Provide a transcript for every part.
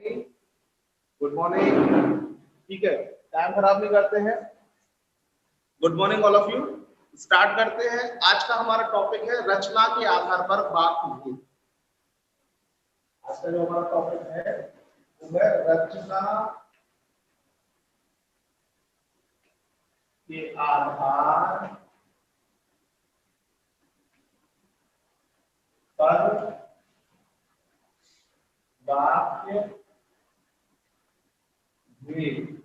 Good morning. ठीक है, time खराब नहीं करते हैं। Good morning all of you. Start करते हैं। आज का हमारा टॉपिक है रचना के आधार पर वाक्य भेद। आज का जो हमारा टॉपिक है वो है रचना के आधार पर वाक्य भेद।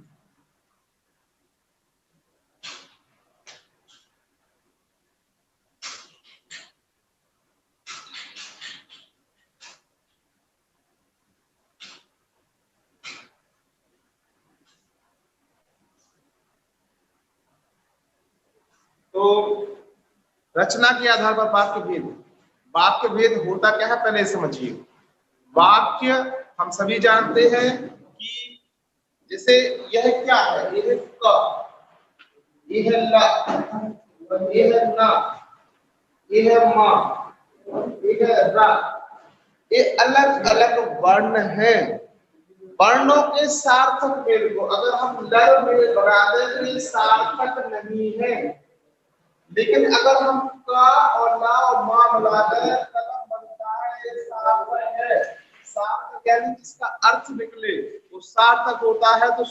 तो रचना के आधार पर वाक्य भेद। वाक्य भेद होता क्या है पहले समझिए। वाक्य हम सभी जानते हैं कि जैसे यह क्या है, यह है क, यह है ल, यह है न, यह है म, यह है र। ये अलग अलग वर्ण हैं। वर्णों के सार्थक मेल को अगर हम लर में बना दें तो ये सार्थक नहीं है, लेकिन अगर हम का और ला और मां मिला दें कलम बनता है, ये सार्थक है। सार्थक यानी जिसका अर्थ निकले वो सार्थक होता है। तो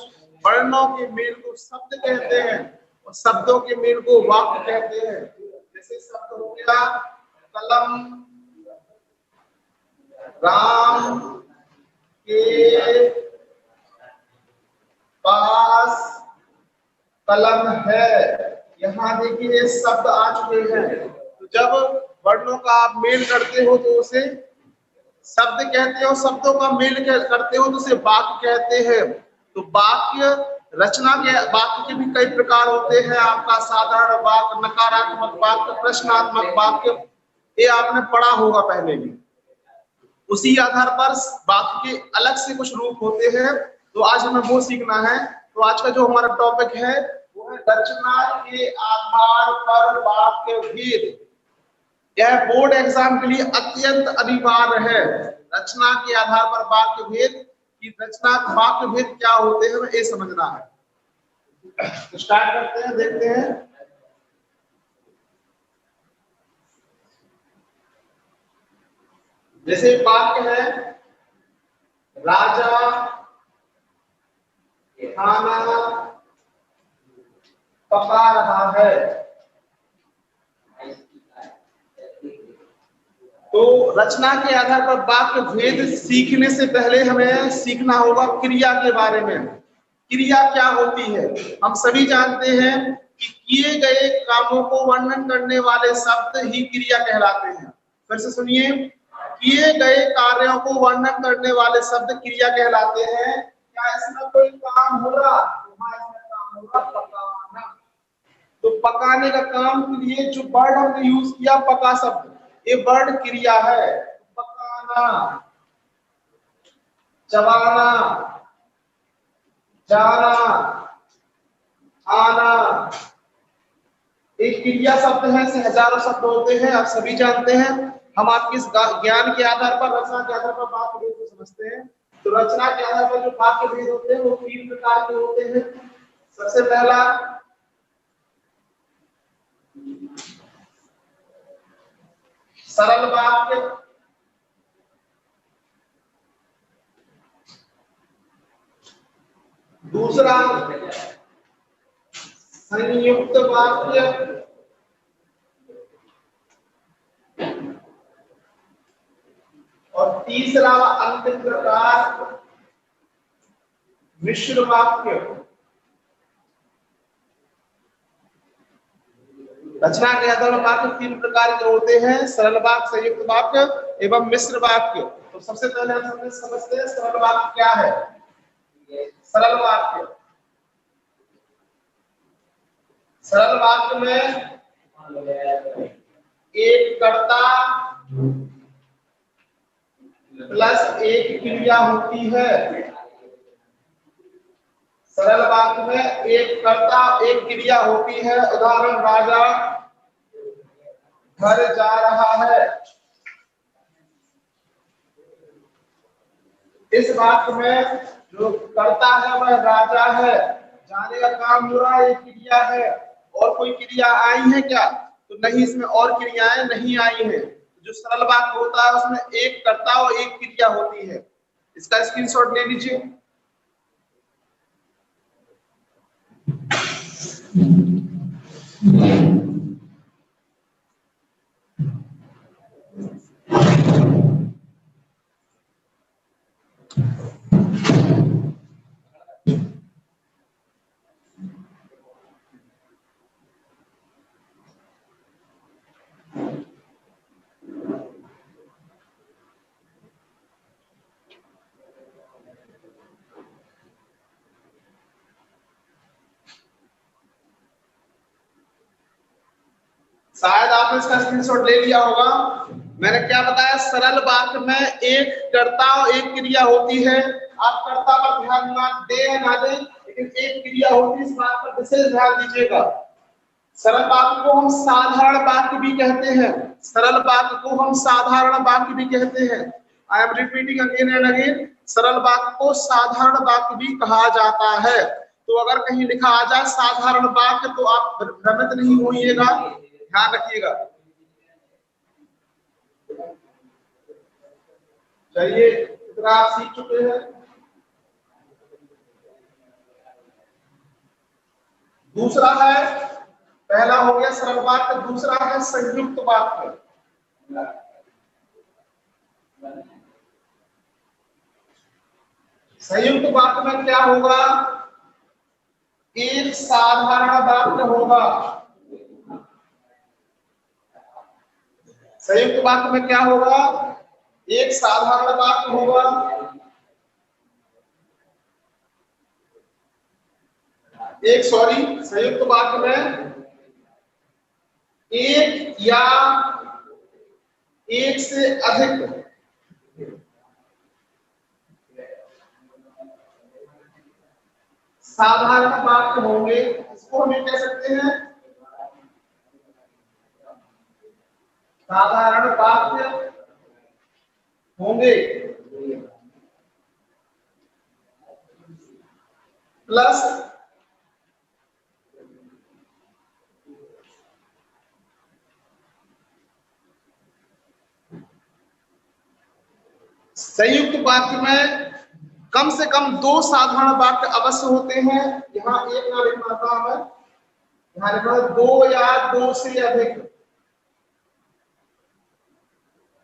वर्णों के मेल को शब्द कहते हैं और शब्दों के मेल को वाक्य कहते हैं। जैसे शब्द हो गया कलम, राम के पास कलम है। यहाँ देखिए शब्द आ चुके हैं। तो जब वर्णों का आप मेल करते हो तो उसे शब्द कहते हो, शब्दों का मेल करते हो तो उसे वाक्य कहते हैं। तो वाक्य रचना के वाक्य के भी कई प्रकार होते हैं। आपका साधारण वाक्य, नकारात्मक वाक्य, प्रश्नात्मक वाक्य, ये आपने पढ़ा होगा पहले भी। उसी आधार पर वाक्य के अलग से कुछ रूप होते हैं। तो आज हमें वो सीखना है। तो आज का जो हमारा टॉपिक है वो है रचना के आधार पर वाक्य भेद। यह बोर्ड एग्जाम के लिए अत्यंत अनिवार्य है। रचना के आधार पर वाक्य भेद की रचना वाक्य भेद क्या होते हैं ये समझना है। तो स्टार्ट करते हैं, देखते हैं। जैसे वाक्य है राजा खाना पका रहा है। तो रचना के आधार पर वाक्य भेद सीखने से पहले हमें सीखना होगा क्रिया के बारे में। क्रिया क्या होती है हम सभी जानते हैं कि किए गए कामों को वर्णन करने वाले शब्द ही क्रिया कहलाते हैं। फिर से सुनिए, किए गए कार्यों को वर्णन करने वाले शब्द क्रिया कहलाते हैं। क्या इसमें कोई काम हो रहा? हाँ, इसमें काम हो रहा पकाना। तो पकाने का काम के लिए जो वर्ड हमने यूज किया पका शब्द, ये वर्ड क्रिया है। पकाना, चबाना, जाना, आना, एक क्रिया शब्द है। ऐसे हजारों शब्द होते हैं, आप सभी जानते हैं। हम आपके ज्ञान के आधार पर, रचना के आधार पर वाक्य भेद को समझते हैं। तो रचना के आधार पर जो वाक्य भेद होते हैं वो 3 प्रकार के होते हैं। सबसे पहला सरल वाक्य, दूसरा संयुक्त वाक्य, और तीसरा अंतिम प्रकार मिश्र वाक्य। रचना के आधार पर वाक्य 3 प्रकार के होते हैं, सरल वाक्य, संयुक्त वाक्य एवं मिश्र वाक्य। तो सबसे पहले हम समझते हैं सरल वाक्य क्या है। सरल वाक्य, सरल वाक्य में एक कर्ता प्लस एक क्रिया होती है। सरल वाक्य में एक कर्ता एक क्रिया होती है। उदाहरण, राजा घर जा रहा है। इस वाक्य में जो करता है वह राजा है, जाने का काम हो रहा है, एक क्रिया है। और कोई क्रिया आई है क्या? तो नहीं, इसमें और क्रियाएं नहीं आई हैं। जो सरल वाक्य होता है उसमें एक कर्ता और एक क्रिया होती है। इसका स्क्रीनशॉट ले लीजिए। शायद आपने इसका स्क्रीनशॉट ले लिया होगा। मैंने क्या बताया, सरल वाक्य में एक कर्ता और एक क्रिया होती है। आप कर्ता पर ध्यान ना दे या ना दे, लेकिन एक क्रिया होती है, इस बात पर विशेष ध्यान दीजिएगा। सरल वाक्य को हम साधारण वाक्य भी कहते हैं। सरल वाक्य को हम साधारण वाक्य भी कहते हैं। I am repeating again and again, सरल वाक्य को साधारण वाक्य भी कहा जाता है। तो अगर कहीं लिखा आ जाए साधारण वाक्य तो आप भ्रमित नहीं होइएगा, ध्यान रखिएगा। चलिए, इतना आप सीख चुके हैं। दूसरा है, पहला हो गया सरल वाक्य, दूसरा है संयुक्त वाक्य। संयुक्त वाक्य में क्या होगा? एक साधारण वाक्य होगा। संयुक्त वाक्य में क्या होगा? एक साधारण वाक्य होगा। संयुक्त वाक्य में एक या एक से अधिक साधारण वाक्य होंगे। इसको हम कह सकते हैं साधारण वाक्य होंगे। प्लस संयुक्त वाक्य में कम से कम दो साधारण वाक्य अवश्य होते हैं। यहाँ एक ना लिखना है, यहाँ लिखा दो या दो से अधिक,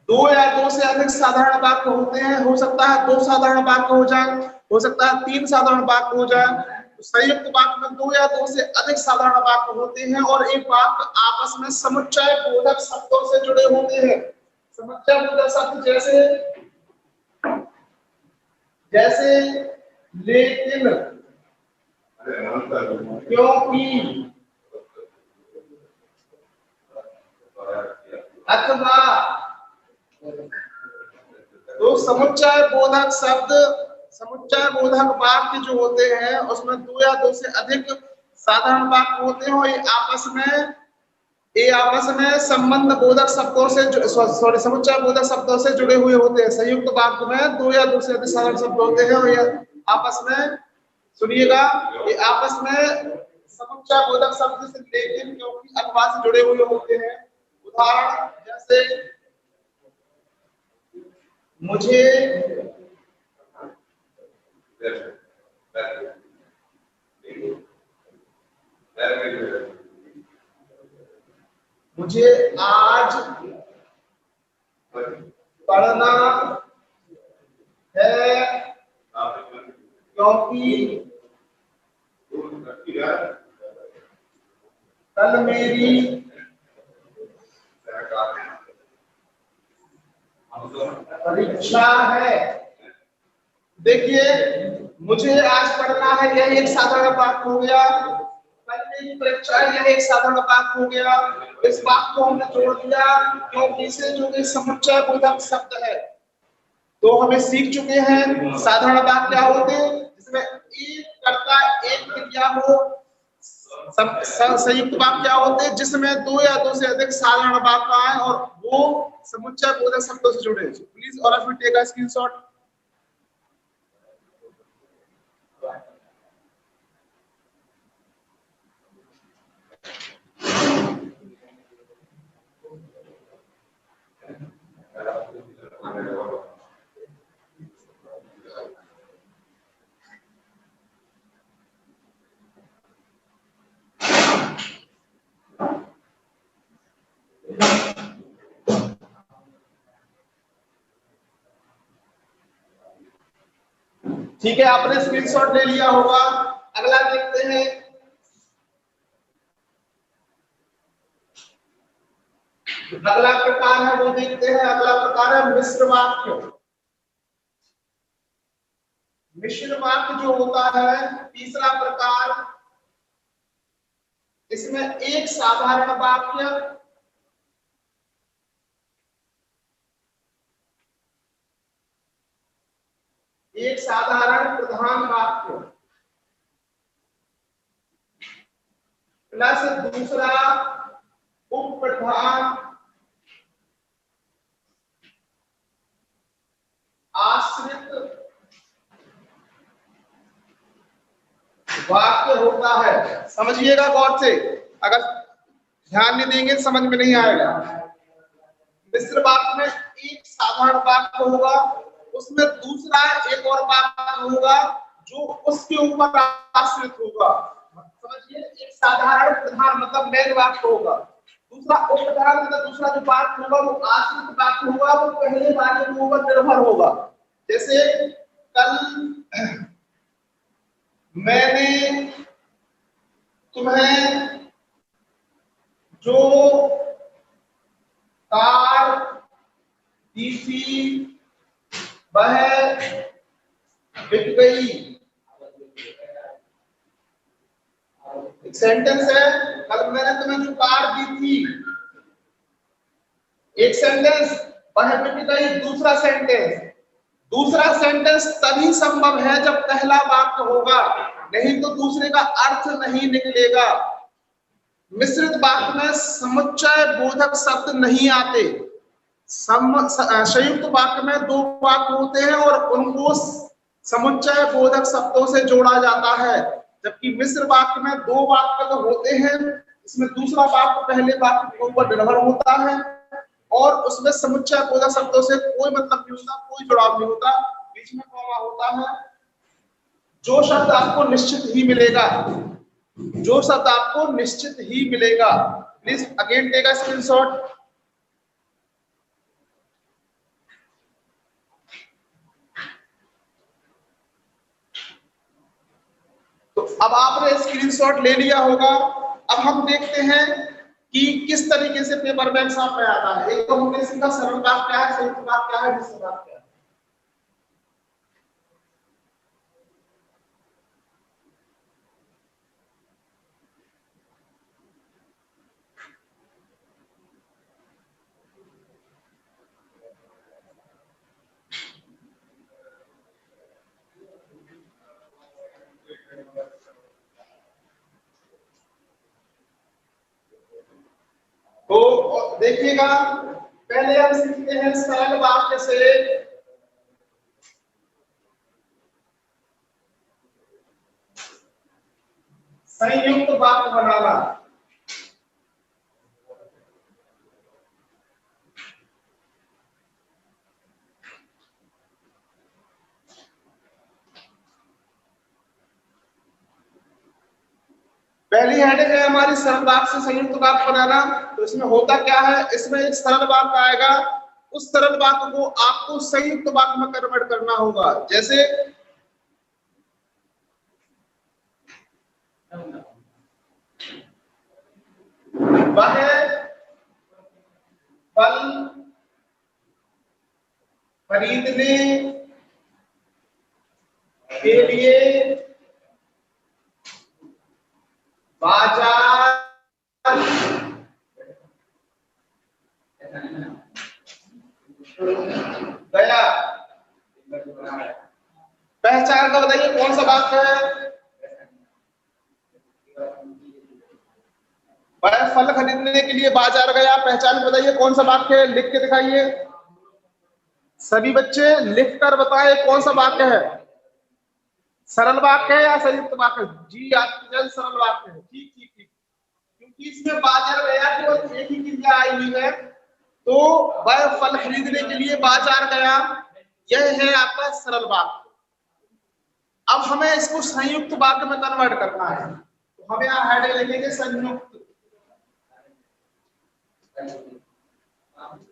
दो या दो से अधिक साधारण वाक्य होते हैं। हो सकता है दो साधारण वाक्य हो जाए, हो सकता है तीन साधारण वाक्य हो जाए। तो संयुक्त वाक्य में दो या दो से अधिक साधारण वाक्य होते हैं और एक वाक्य आपस में समुच्चय बोधक शब्दों से जुड़े होते हैं। समुच्चय बोधक शब्द जैसे लेकिन, क्योंकि, अथवा। तो समुच्चय बोधक शब्द, समुच्चय बोधक वाक्य जो होते हैं उसमें दो या दो से अधिक साधारण वाक्य होते हैं और ये आपस में संबंध बोधक शब्दों से समुच्चय बोधक शब्दों से जुड़े हुए होते हैं। संयुक्त वाक्य में दो या दो से अधिक साधारण शब्द होते हैं और ये आपस में, सुनिएगा, ये आपस में समुच्चय बोधक शब्द से लेकिन, क्योंकि, अथवा से जुड़े हुए होते हैं। उदाहरण जैसे मुझे आज पढ़ना है क्योंकि कल मेरी परीक्षा है। देखिए, मुझे आज पढ़ना है, यह एक साधारण वाक्य हो गया। कल मेरी परीक्षा है, यह एक साधारण वाक्य हो गया। इस वाक्य को हमने जोड़ दिया क्योंकि इसे जो कि समुच्चय बोधक शब्द है। तो हमें सीख चुके हैं साधारण वाक्य क्या होते हैं, जिसमें एक कर्ता एक क्रिया हो। संयुक्त वाक्य क्या होते हैं, जिसमें दो या दो से अधिक साधारण वाक्य आए और वो समुच्चय बोधक शब्दों से जुड़े। Please all of you take a screenshot. ठीक है, आपने स्क्रीनशॉट ले लिया होगा। अगला देखते हैं। अगला प्रकार है वो देखते हैं। अगला प्रकार है मिश्र वाक्य। मिश्र वाक्य जो होता है तीसरा प्रकार, इसमें एक साधारण वाक्य, एक साधारण प्रधान वाक्य प्लस दूसरा उपप्रधान आश्रित वाक्य होता है। समझिएगा गौर से, अगर ध्यान नहीं देंगे समझ में नहीं आएगा। मिश्र वाक्य में एक साधारण वाक्य होगा, उसमें दूसरा एक और वाक्य होगा जो उसके ऊपर आश्रित होगा। समझिए, एक साधारण प्रधान मतलब मेन वाक्य होगा, दूसरा उपप्रधान मतलब दूसरा जो वाक्य होगा वो आश्रित वाक्य होगा, वो पहले वाक्य के ऊपर निर्भर होगा। जैसे कल मैंने तुम्हें जो कार दी थी वह बिक गई। एक सेंटेंस है, कल मैंने तुम्हें जो कार दी थी, एक सेंटेंस, वह बिक गई दूसरा सेंटेंस। दूसरा सेंटेंस तभी संभव है जब पहला वाक्य होगा, नहीं तो दूसरे का अर्थ नहीं निकलेगा। मिश्रित वाक्य में समुच्चय बोधक शब्द नहीं आते। संयुक्त वाक्य में दो वाक्य होते हैं और उनको समुच्चय बोधक शब्दों से जोड़ा जाता है, जबकि मिश्र वाक्य में दो वाक्य तो होते हैं, इसमें दूसरा वाक्य पहले वाक्य के ऊपर निर्भर होता है और उसमें समुच्चय बोधक शब्दों से कोई मतलब नहीं होता, कोई जुड़ाव नहीं होता, बीच में कॉमा होता है। जो शब्द आपको निश्चित ही मिलेगा, जो शब्द आपको निश्चित ही मिलेगा। Please again take a screenshot. तो अब आपने स्क्रीनशॉट ले लिया होगा। अब हम देखते हैं कि किस तरीके से पेपर में एग्जाम में आता है। एक तो हमने सीखा सरल वाक्य क्या है, संयुक्त वाक्य क्या है, मिश्र वाक्य क्या है। तो देखिएगा, पहले हम सीखते हैं सरल वाक्य से संयुक्त वाक्य बनाना। पहली हेडिंग है हमारी सरल वाक्य से संयुक्त वाक्य बनाना। तो इसमें होता क्या है, इसमें एक सरल वाक्य आएगा, उस सरल वाक्य को आपको संयुक्त वाक्य में कन्वर्ट करना होगा। जैसे वह फल खरीदने के लिए बाजार गया। पहचान का बताइए कौन सा वाक्य है। वह फल खरीदने के लिए बाजार गया, पहचान बताइए कौन सा वाक्य है, लिख के दिखाइए। सभी बच्चे लिख कर बताएं कौन सा वाक्य है, सरल वाक्य है या संयुक्त वाक्य। जी आपकी जल्द सरल वाक्य है। ठीक ठीक ठीक, क्योंकि इसमें बाजार गया केवल एक ही क्रिया आई हुई है, तो वह फल खरीदने के लिए बाजार गया, यह है आपका सरल वाक्य। अब हमें इसको संयुक्त वाक्य में कन्वर्ट करना है, तो हमें यहाँ हेडिंग लिखेंगे संयुक्त।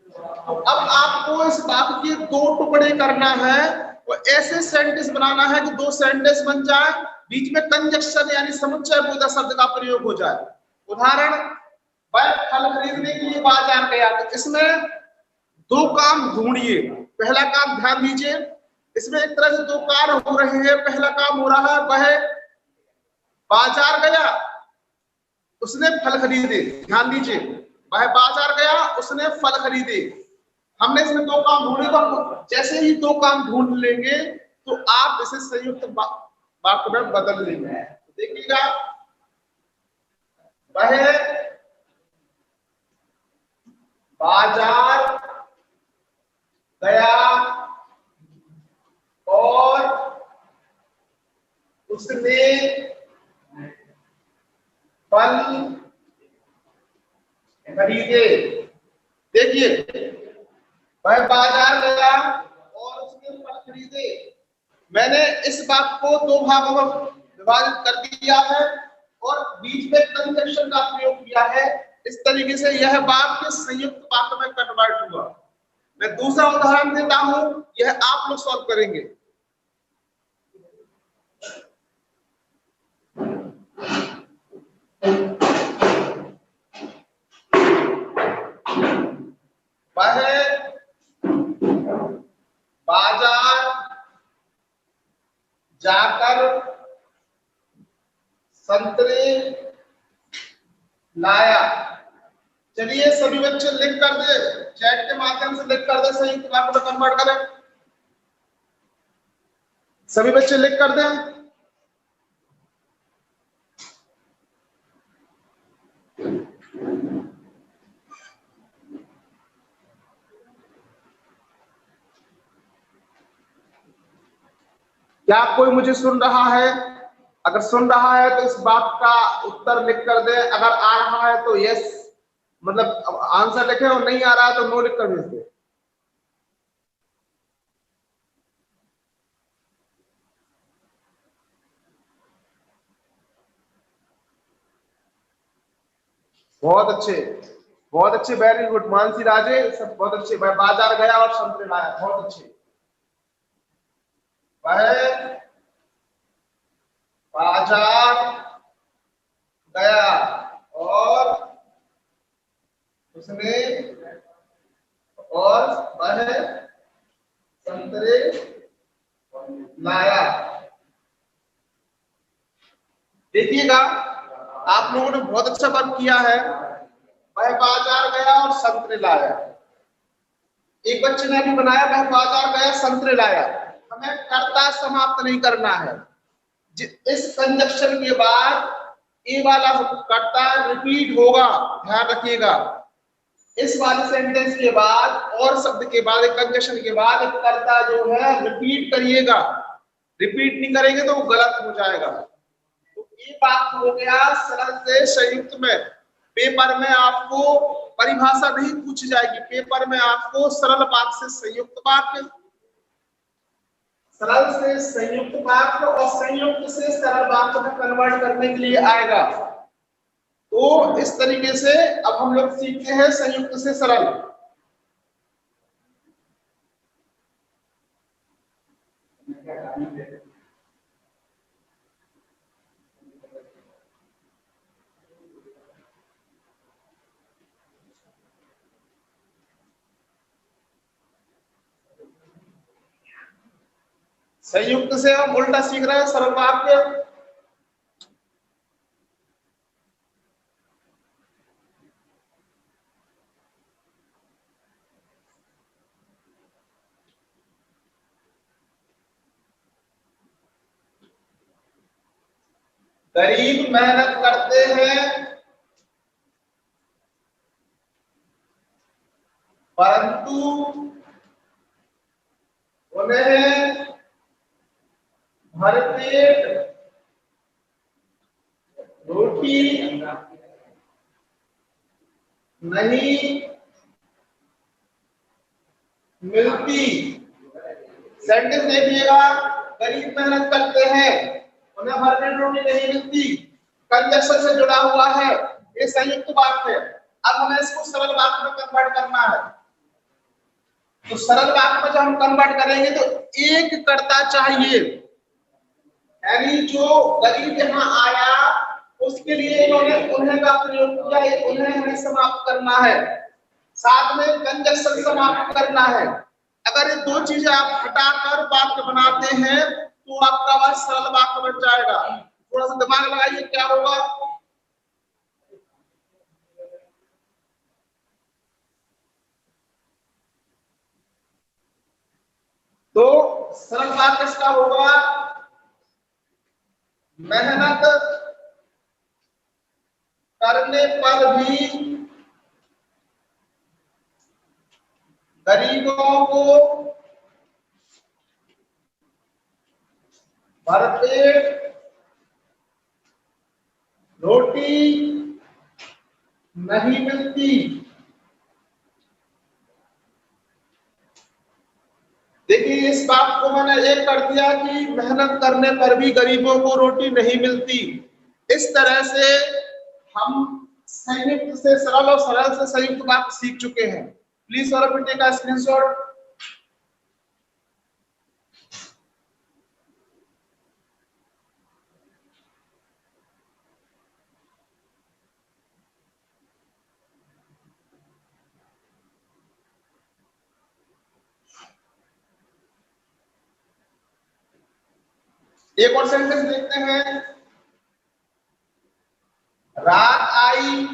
तो अब आपको इस वाक्य के दो टुकड़े करना है, तो ऐसे सेंटेंस बनाना है कि दो सेंटेंस बन जाए, बीच में कंजक्शन यानी समुच्चय बोधक शब्द का प्रयोग हो जाए। उदाहरण, वह फल खरीदने के लिए बाजार गया। तो इसमें दो काम ढूंढिए। पहला काम ध्यान दीजिए, इसमें एक तरह से दो कार्य हो रहे हैं। पहला काम हो रहा है वह बाजार गया, उसने फल खरीदे। ध्यान दीजिए, वह बाजार गया, उसने फल खरीदे। हमने इसमें दो काम ढूंढे, तो जैसे ही दो काम ढूंढ लेंगे तो आप इसे संयुक्त वाक्य में बदल लेंगे। देखिएगा, वह बाजार गया और उसने फल खरीदे। देखिए, वह बाजार गया और उसने फल खरीदे। मैंने इस बात को दो भागों में विभाजित कर दिया है और बीच में कंजक्शन का प्रयोग किया है। इस तरीके से यह वाक्य संयुक्त वाक्य में कन्वर्ट हुआ। मैं दूसरा उदाहरण देता हूं, यह आप लोग सॉल्व करेंगे। वह बाजार जाकर संतरे लाया। चलिए सभी बच्चे लिख कर दे, चैट के माध्यम से लिख कर दे, संयुक्त वाक्य में कन्वर्ट करें। सभी बच्चे लिख कर दें। क्या कोई मुझे सुन रहा है? अगर सुन रहा है तो इस बात का उत्तर लिख कर दे। अगर आ रहा है तो यस मतलब आंसर लिखे, और नहीं आ रहा है तो नो लिख कर भेज दे। बहुत अच्छे, बहुत अच्छे, वेरी गुड। मानसी राजे, सब बहुत अच्छे। वह बाजार गया और संतरे लाया, बहुत अच्छे। वह बाजार गया और उसने और वह संतरे लाया। देखिएगा, आप लोगों ने बहुत अच्छा वर्क किया है। वह बाजार गया और संतरे लाया। एक बच्चे ने भी बनाया, वह बाजार गया संतरे लाया। हमें कर्ता समाप्त नहीं करना है। इस कंजक्शन के बाद ए वाला कर्ता रिपीट होगा, ध्यान रखिएगा। इस वाले सेंटेंस के बाद और शब्द के बाद, एक कंजक्शन के बाद एक कर्ता जो है रिपीट करिएगा। रिपीट नहीं करेंगे तो वो गलत हो जाएगा। तो ये बात हो गया सरल से संयुक्त में। पेपर में आपको परिभाषा नहीं पूछी जाएगी, पेपर में आपको सरल वाक्य से संयुक्त वाक्य, सरल से संयुक्त वाक्य और संयुक्त से सरल वाक्य में कन्वर्ट करने के लिए आएगा। तो इस तरीके से अब हम लोग सीखते हैं संयुक्त से सरल। संयुक्त से हम उल्टा सीख रहे हैं सरल वाक्य। गरीब मेहनत करते हैं परंतु उन्हें भरपेट रोटी नहीं मिलती। सेंटेंस देखिएगा, गरीब मेहनत करते हैं, उन्हें भरपेट रोटी नहीं मिलती, कंजक्शन से जुड़ा हुआ है, ये संयुक्त वाक्य है। अब हमें इसको सरल वाक्य में कन्वर्ट करना है। तो सरल वाक्य में जब हम कन्वर्ट करेंगे तो एक कर्ता चाहिए, यानी जो गरीब यहाँ आया उसके लिए इन्होंने उन्हें का प्रयोग किया, उन्हें हमें समाप्त करना है, साथ में कंजक्शन समाप्त करना है। अगर ये दो चीजें आप हटाकर वाक्य बनाते हैं तो आपका वह सरल वाक्य बन जाएगा। थोड़ा सा दिमाग लगाइए क्या होगा। तो सरल वाक्य इसका होगा, मेहनत करने पर भी गरीबों को भरपेट रोटी नहीं मिलती। देखिए इस बात को मैंने एक कर दिया कि मेहनत करने पर भी गरीबों को रोटी नहीं मिलती। इस तरह से हम संयुक्त से सरल और सरल से संयुक्त वाक्य सीख चुके हैं। Please all of you take a screenshot. एक और सेंटेंस देखते हैं। रात आई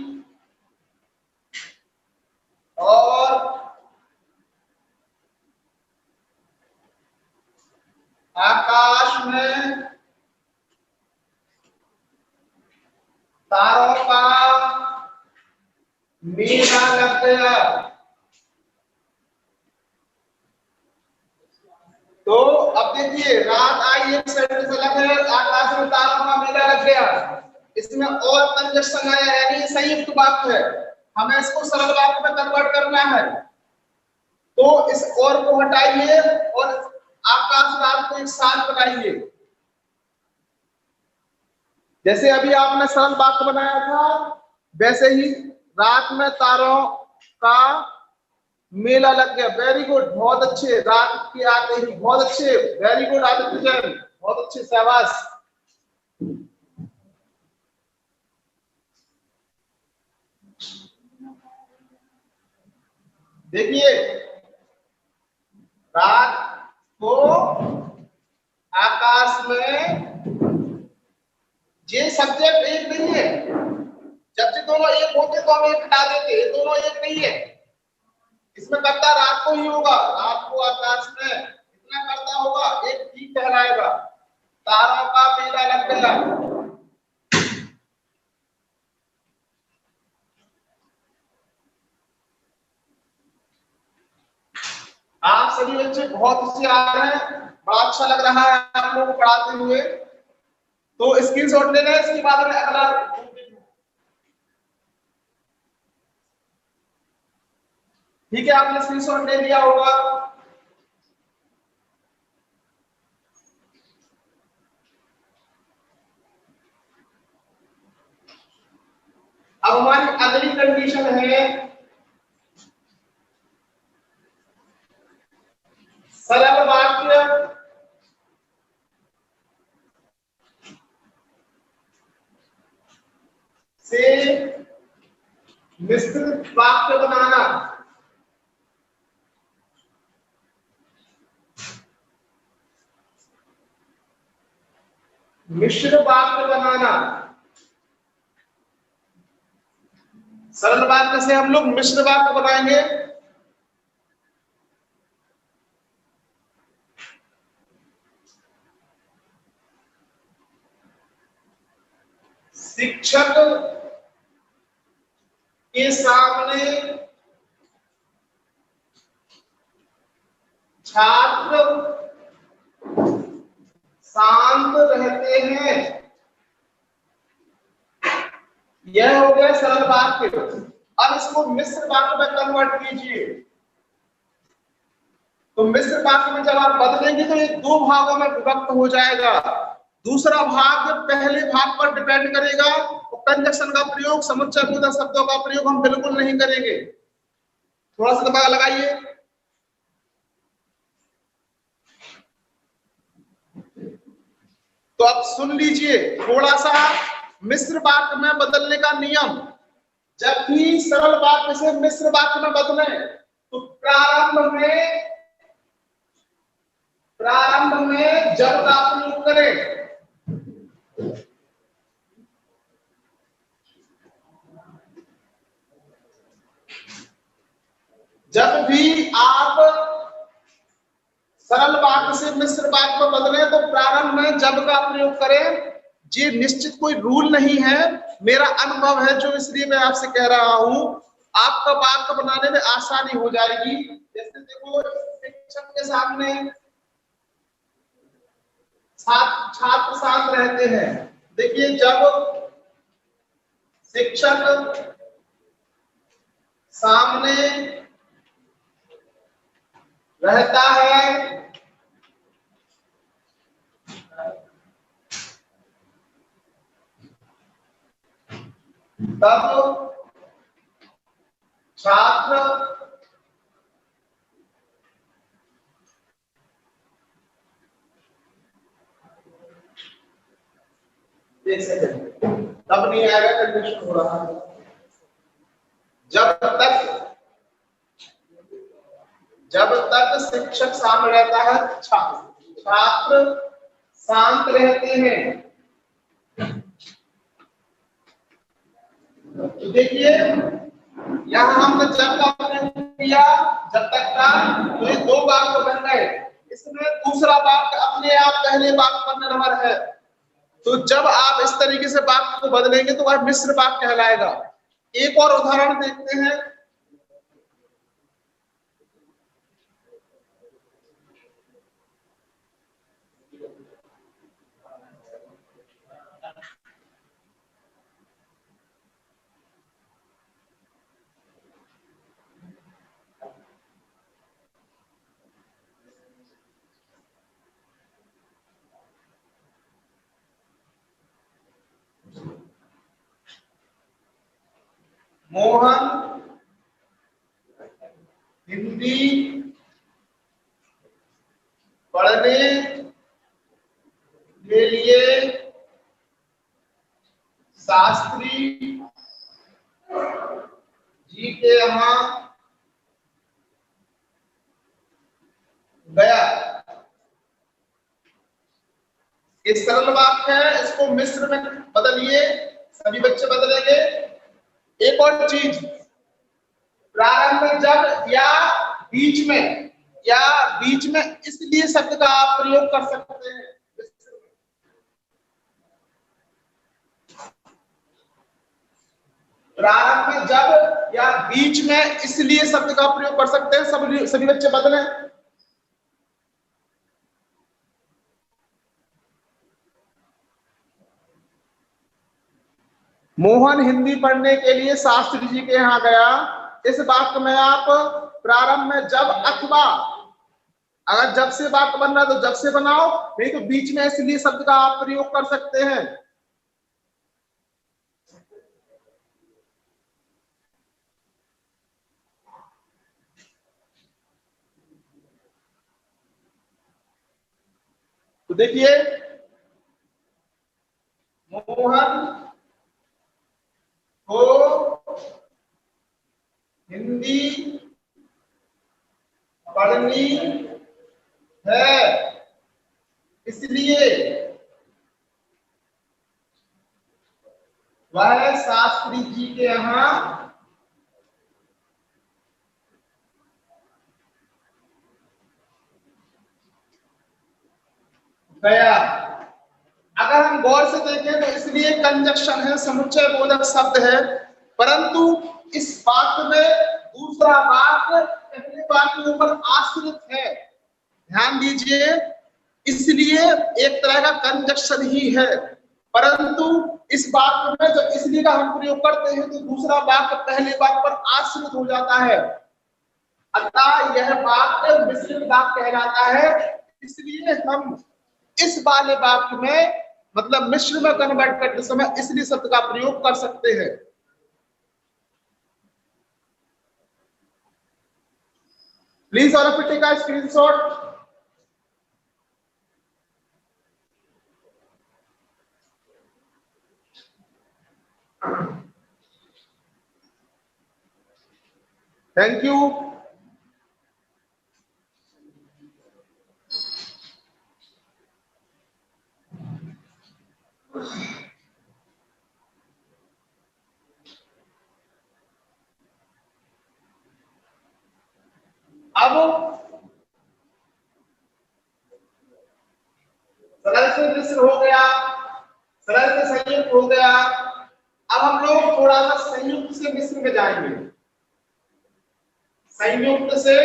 और आकाश में तारों का मेला लग गया। तो अब देखिए रात आई एक सेंटेंस अलग है, आकाश में तारों का मेला लग गया, इसमें और कंजक्शन आया, यानी संयुक्त वाक्य है, हमें इसको सरल वाक्य में कन्वर्ट करना है। तो इस और को हटाइए और आकाश रात को एक साथ बनाइए। जैसे अभी आपने सरल वाक्य बनाया था वैसे ही रात में तारों का मेला लग गया। वेरी गुड, बहुत अच्छे, रात के आते ही, बहुत अच्छे, वेरी गुड आदित्य जैन, बहुत अच्छे, शाबाश। देखिए रात को आकाश में, ये सब्जेक्ट एक नहीं है, जब दोनों एक होते तो हम एक हटा देते, ये दोनों एक नहीं है, इसमें कर्ता रात को ही होगा, रात को आकाश में इतना कर्ता होगा, एक ठीक कहलाएगा। तारों का मेला लग गया। आप सभी बच्चे बहुत होशियार हैं, बड़ा अच्छा लग रहा है आप लोगों को पढ़ाते हुए। तो स्क्रीनशॉट लेना है, इसके बाद में अगला। ठीक है, आपने स्क्रीनशॉट ले लिया होगा। अब हमारी अगली कंडीशन है सरल वाक्य से मिश्रित वाक्य बनाना। मिश्र वाक्य बनाना, सरल वाक्य से हम लोग मिश्र वाक्य बनाएंगे। शिक्षक के सामने छात्र शांत रहते हैं। यह हो गया सरल वाक्य। अब इसको मिश्र वाक्य में कन्वर्ट कीजिए। तो मिश्र वाक्य में जब आप बदलेंगे तो ये दो भागों में विभक्त हो जाएगा। दूसरा भाग पहले भाग पर डिपेंड करेगा। तो कंजक्शन का प्रयोग, समुच्चय बोधक शब्दों का प्रयोग हम बिल्कुल नहीं करेंगे। थोड़ा सा दिमाग लगाइए। तो अब सुन लीजिए थोड़ा सा मिश्र वाक्य में बदलने का नियम। जब भी सरल वाक्य से मिश्र वाक्य में बदले तो प्रारंभ में जब का प्रयोग करें। जब भी आप सरल वाक्य से मिश्र वाक्य में बदले तो प्रारंभ में जब का प्रयोग करें। ये निश्चित कोई रूल नहीं है, मेरा अनुभव है जो इसलिए मैं आपसे कह रहा हूं, आपका वाक्य बनाने में आसानी हो जाएगी। जैसे देखो शिक्षक के सामने छात्र शांत रहते हैं। देखिए जब शिक्षक सामने रहता है तब छात्र तब नहीं आएगा, कंडीशन हो रहा है। जब तक शिक्षक सामने रहता है छात्र शांत रहते हैं। तो देखिए यहां हमने जब का प्रयोग किया, जब तक का, तो ये दो वाक्य बन गए। इसमें दूसरा वाक्य अपने आप पहले वाक्य पर निर्भर है। तो जब आप इस तरीके से वाक्य को बदलेंगे तो वह मिश्र वाक्य कहलाएगा। एक और उदाहरण देखते हैं। मोहन हिंदी पढ़ने के लिए शास्त्री जी के यहाँ गया। ये सरल वाक्य है, इसको मिश्र में बदलिए, सभी बच्चे बदलेंगे। एक और चीज, प्रारंभ में जब या बीच में इसलिए शब्द का आप प्रयोग कर सकते हैं। प्रारंभ में जब या बीच में इसलिए शब्द का प्रयोग कर सकते हैं। सभी बच्चे बदले। मोहन हिंदी पढ़ने के लिए शास्त्री जी के यहाँ गया। इस वाक्य में आप प्रारंभ में जब अथवा, अगर जब से वाक्य बनना तो जब से बनाओ, नहीं तो बीच में इसलिए शब्द का आप प्रयोग कर सकते हैं। तो देखिए मोहन को हिंदी पढ़नी है, इसलिए वह शास्त्री जी के यहाँ गया। अगर हम गौर से देखें तो इसलिए कंजक्शन है, समुच्चय बोधक शब्द है, परंतु इस वाक्य में दूसरा वाक्य पहले वाक्य के ऊपर आश्रित है। ध्यान दीजिए, इसलिए एक तरह का कंजक्शन ही है, परंतु इस वाक्य में जब इसलिए का हम प्रयोग करते हैं तो दूसरा वाक्य पहले वाक्य पर आश्रित हो जाता है। अतः यह वाक्य मिश्रित वाक्य कहलाता है। इसलिए हम इस वाले वाक्य में मतलब मिश्र में कन्वर्ट करते समय इसलिए शब्द का प्रयोग कर सकते हैं। Please all of you take a screenshot. Thank you. अब सरल से मिश्र हो गया, सरल से संयुक्त हो गया। अब हम लोग थोड़ा सा संयुक्त से मिश्र में जाएंगे। संयुक्त से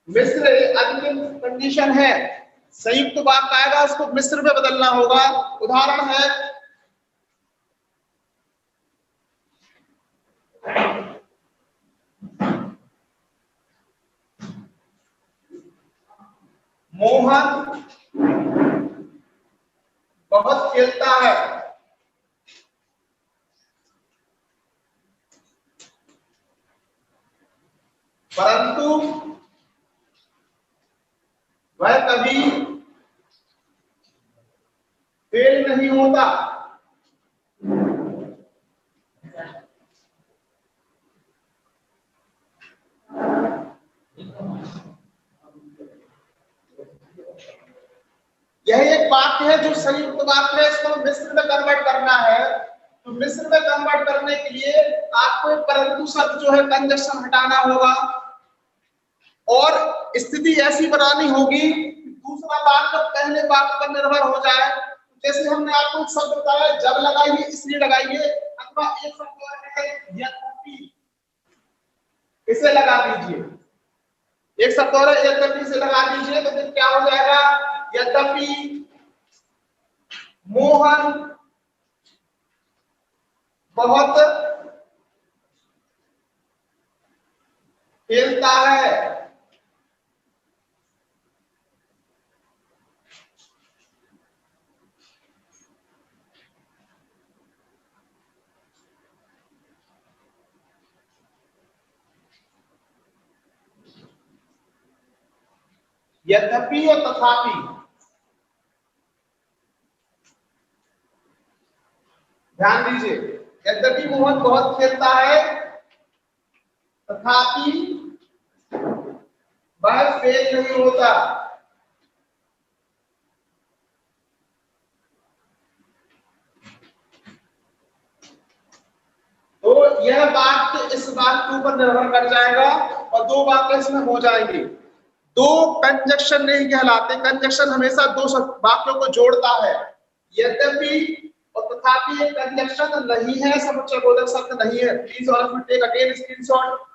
मिश्र अंतिम कंडीशन है। संयुक्त वाक्य आएगा, उसको मिश्र में बदलना होगा। उदाहरण है मोहन बहुत खेलता है, परंतु वह कभी फेल नहीं होता। यह एक वाक्य है जो संयुक्त वाक्य है, इसको मिश्र में कन्वर्ट करना है। तो मिश्र में कन्वर्ट करने के लिए आपको एक परंतु शब्द जो है कंजक्शन हटाना होगा और स्थिति ऐसी बनानी होगी दूसरा वाक्य पहले वाक्य पर निर्भर हो जाए। जैसे हमने आपको एक शब्द बताया, जब लगाइए इसलिए लगाइए, अथवा एक शब्द है यद्यपि, इसे लगा दीजिए। एक शब्द और है यद्यपि से लगा दीजिए तो फिर क्या हो जाएगा, यद्यपि मोहन बहुत खेलता है। यद्यपि और तथापि, ध्यान दीजिए, यद्यपि मोहन बहुत खेलता है, तथापि वह फेल नहीं होता। तो यह वाक्य इस बात के ऊपर निर्भर कर जाएगा और दो वाक्य इसमें हो जाएंगे। दो कंजक्शन नहीं कहलाते, कंजक्शन हमेशा दो वाक्यों को जोड़ता है। यद्यपि और तथापि एक कंजक्शन नहीं है, समुच्चय बोधक शब्द नहीं है। Please all of you take again screenshot.